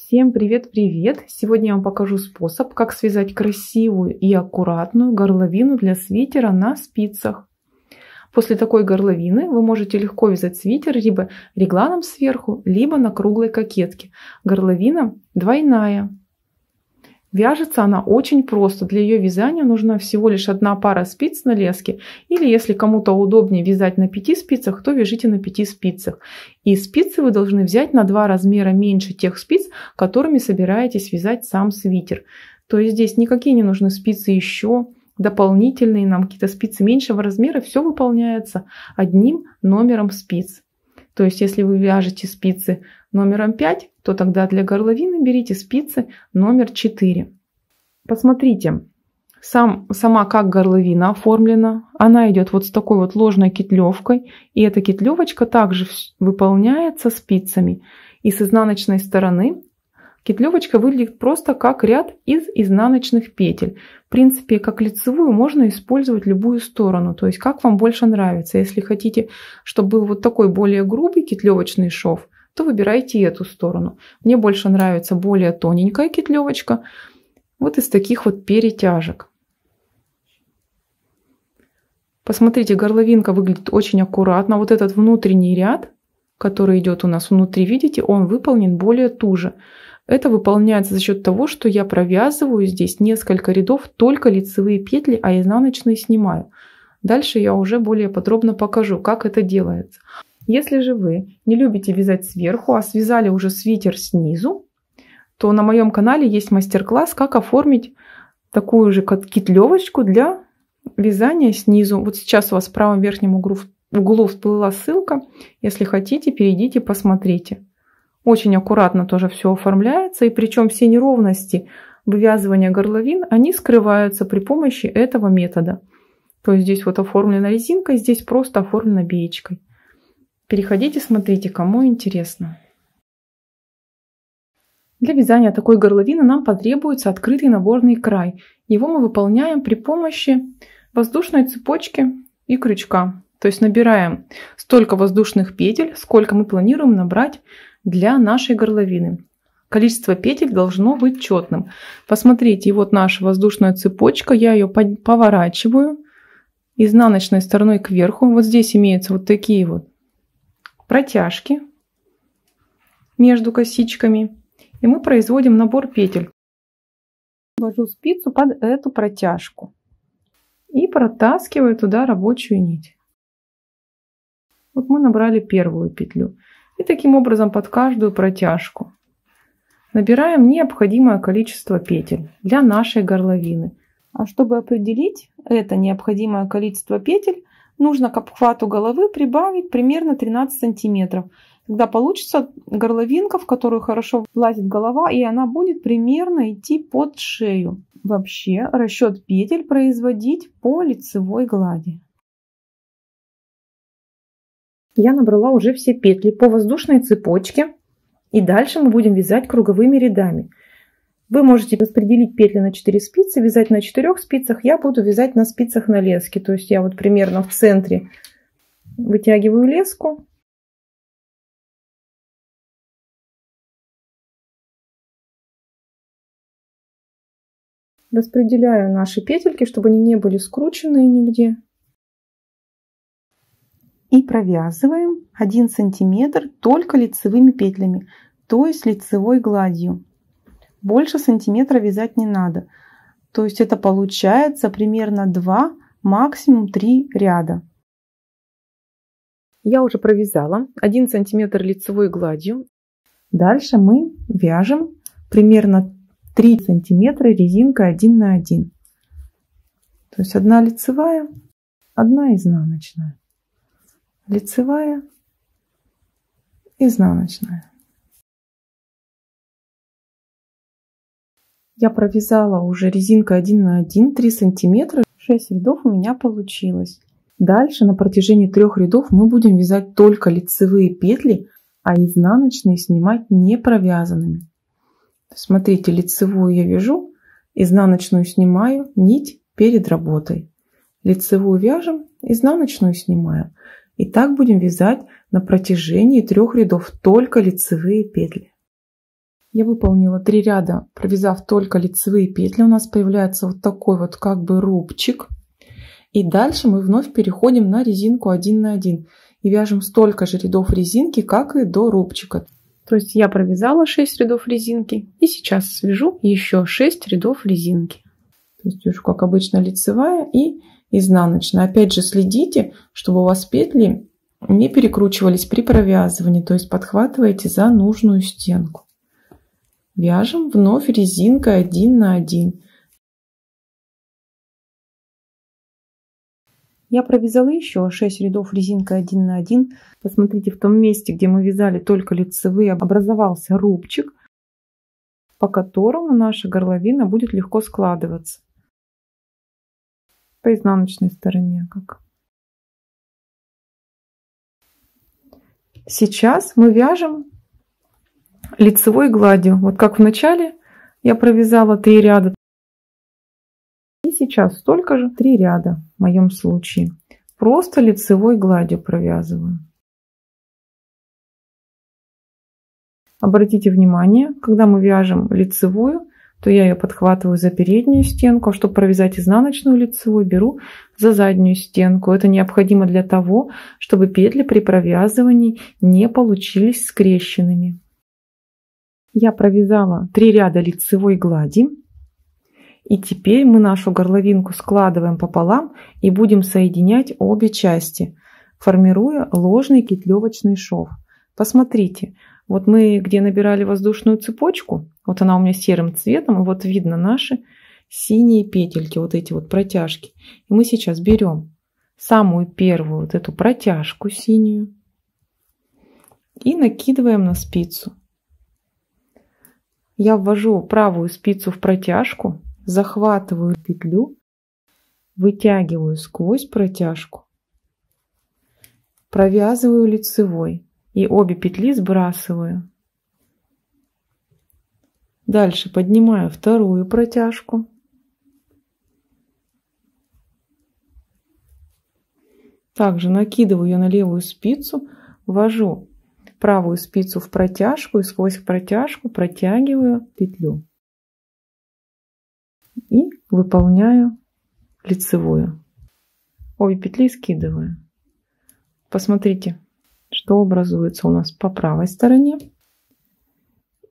Всем привет-привет! Сегодня я вам покажу способ, как связать красивую и аккуратную горловину для свитера на спицах. После такой горловины вы можете легко вязать свитер либо регланом сверху, либо на круглой кокетке. Горловина двойная. Вяжется она очень просто. Для ее вязания нужна всего лишь одна пара спиц на леске. Или если кому-то удобнее вязать на 5 спицах, то вяжите на 5 спицах. И спицы вы должны взять на 2 размера меньше тех спиц, которыми собираетесь вязать сам свитер. То есть здесь никакие не нужны спицы еще дополнительные, нам какие-то спицы меньшего размера. Все выполняется одним номером спиц. То есть если вы вяжете спицы номером 5, то тогда для горловины берите спицы номер 4. Посмотрите, сама как горловина оформлена. Она идет вот с такой вот ложной кетлевкой. И эта кетлевочка также выполняется спицами. И с изнаночной стороны кетлевочка выглядит просто как ряд из изнаночных петель. В принципе, как лицевую можно использовать любую сторону. То есть как вам больше нравится. Если хотите, чтобы был вот такой более грубый кетлевочный шов, то выбирайте эту сторону. Мне больше нравится более тоненькая кетлевочка. Вот из таких вот перетяжек. Посмотрите, горловинка выглядит очень аккуратно. Вот этот внутренний ряд, который идет у нас внутри, видите, он выполнен более туже. Это выполняется за счет того, что я провязываю здесь несколько рядов только лицевые петли, а изнаночные снимаю. Дальше я уже более подробно покажу, как это делается. Если же вы не любите вязать сверху, а связали уже свитер снизу, то на моем канале есть мастер-класс, как оформить такую же кетлевочку для вязания снизу. Вот сейчас у вас в правом верхнем углу всплыла ссылка. Если хотите, перейдите, посмотрите. Очень аккуратно тоже все оформляется, и причем все неровности вывязывания горловин, они скрываются при помощи этого метода. То есть здесь вот оформлена резинкой, здесь просто оформлена биечкой. Переходите, смотрите, кому интересно. Для вязания такой горловины нам потребуется открытый наборный край. Его мы выполняем при помощи воздушной цепочки и крючка. То есть набираем столько воздушных петель, сколько мы планируем набрать для нашей горловины. Количество петель должно быть четным. Посмотрите, вот наша воздушная цепочка, я ее поворачиваю изнаночной стороной кверху. Вот здесь имеются вот такие вот протяжки между косичками, и мы производим набор петель. Ввожу спицу под эту протяжку и протаскиваю туда рабочую нить. Вот мы набрали первую петлю, и таким образом под каждую протяжку набираем необходимое количество петель для нашей горловины. А чтобы определить это необходимое количество петель, нужно к обхвату головы прибавить примерно 13 сантиметров. Тогда получится горловинка, в которую хорошо влазит голова, и она будет примерно идти под шею. Вообще расчет петель производить по лицевой глади. Я набрала уже все петли по воздушной цепочке, и дальше мы будем вязать круговыми рядами. Вы можете распределить петли на 4 спицы, вязать на 4 спицах. Я буду вязать на спицах на леске. То есть я вот примерно в центре вытягиваю леску. Распределяю наши петельки, чтобы они не были скрученные нигде. И провязываем 1 сантиметр только лицевыми петлями, то есть лицевой гладью. Больше сантиметра вязать не надо. То есть это получается примерно 2, максимум 3 ряда. Я уже провязала 1 сантиметр лицевой гладью. Дальше мы вяжем примерно 3 сантиметра резинкой 1 на 1. То есть 1 лицевая, 1 изнаночная. Лицевая, изнаночная. Я провязала уже резинкой 1 на 1 3 сантиметра, 6 рядов у меня получилось. Дальше на протяжении 3 рядов мы будем вязать только лицевые петли, а изнаночные снимать не провязанными. Смотрите, лицевую я вяжу, изнаночную снимаю, нить перед работой. Лицевую вяжем, изнаночную снимаем. И так будем вязать на протяжении 3 рядов только лицевые петли. Я выполнила 3 ряда, провязав только лицевые петли. У нас появляется вот такой вот как бы рубчик. И дальше мы вновь переходим на резинку 1 на 1 и вяжем столько же рядов резинки, как и до рубчика. То есть я провязала 6 рядов резинки и сейчас свяжу еще 6 рядов резинки. То есть вяжу, как обычно, лицевая и изнаночная. Опять же следите, чтобы у вас петли не перекручивались при провязывании, то есть подхватываете за нужную стенку. Вяжем вновь резинкой 1 на 1. Я провязала еще 6 рядов резинкой 1 на 1. Посмотрите, в том месте, где мы вязали только лицевые, образовался рубчик, по которому наша горловина будет легко складываться. По изнаночной стороне как. Сейчас мы вяжем лицевой гладью. Вот как в начале я провязала 3 ряда. И сейчас столько же 3 ряда в моем случае. Просто лицевой гладью провязываю. Обратите внимание, когда мы вяжем лицевую, то я ее подхватываю за переднюю стенку, а чтобы провязать изнаночную лицевую, беру за заднюю стенку. Это необходимо для того, чтобы петли при провязывании не получились скрещенными. Я провязала 3 ряда лицевой глади. И теперь мы нашу горловинку складываем пополам и будем соединять обе части, формируя ложный петлевочный шов. Посмотрите, вот мы где набирали воздушную цепочку, вот она у меня серым цветом, и вот видно наши синие петельки, вот эти вот протяжки. И мы сейчас берем самую первую вот эту протяжку синюю и накидываем на спицу. Я ввожу правую спицу в протяжку, захватываю петлю, вытягиваю сквозь протяжку, провязываю лицевой и обе петли сбрасываю. Дальше поднимаю вторую протяжку, также накидываю ее на левую спицу, ввожу правую спицу в протяжку и сквозь протяжку протягиваю петлю и выполняю лицевую. Обе петли скидываю. Посмотрите, что образуется у нас по правой стороне.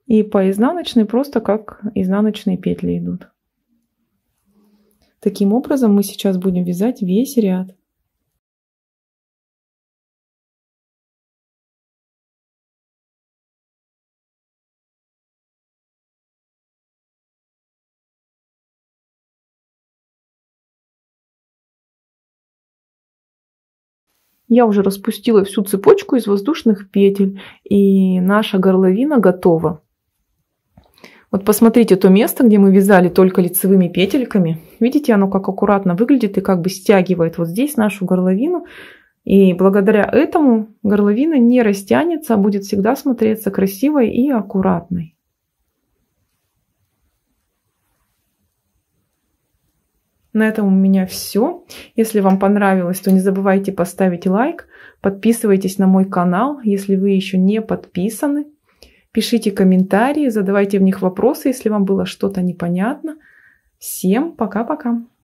И по изнаночной просто как изнаночные петли идут. Таким образом мы сейчас будем вязать весь ряд. Я уже распустила всю цепочку из воздушных петель, и наша горловина готова. Вот посмотрите то место, где мы вязали только лицевыми петельками. Видите, оно как аккуратно выглядит и как бы стягивает вот здесь нашу горловину. И благодаря этому горловина не растянется, а будет всегда смотреться красивой и аккуратной. На этом у меня все. Если вам понравилось, то не забывайте поставить лайк. Подписывайтесь на мой канал, если вы еще не подписаны. Пишите комментарии, задавайте в них вопросы, если вам было что-то непонятно. Всем пока-пока!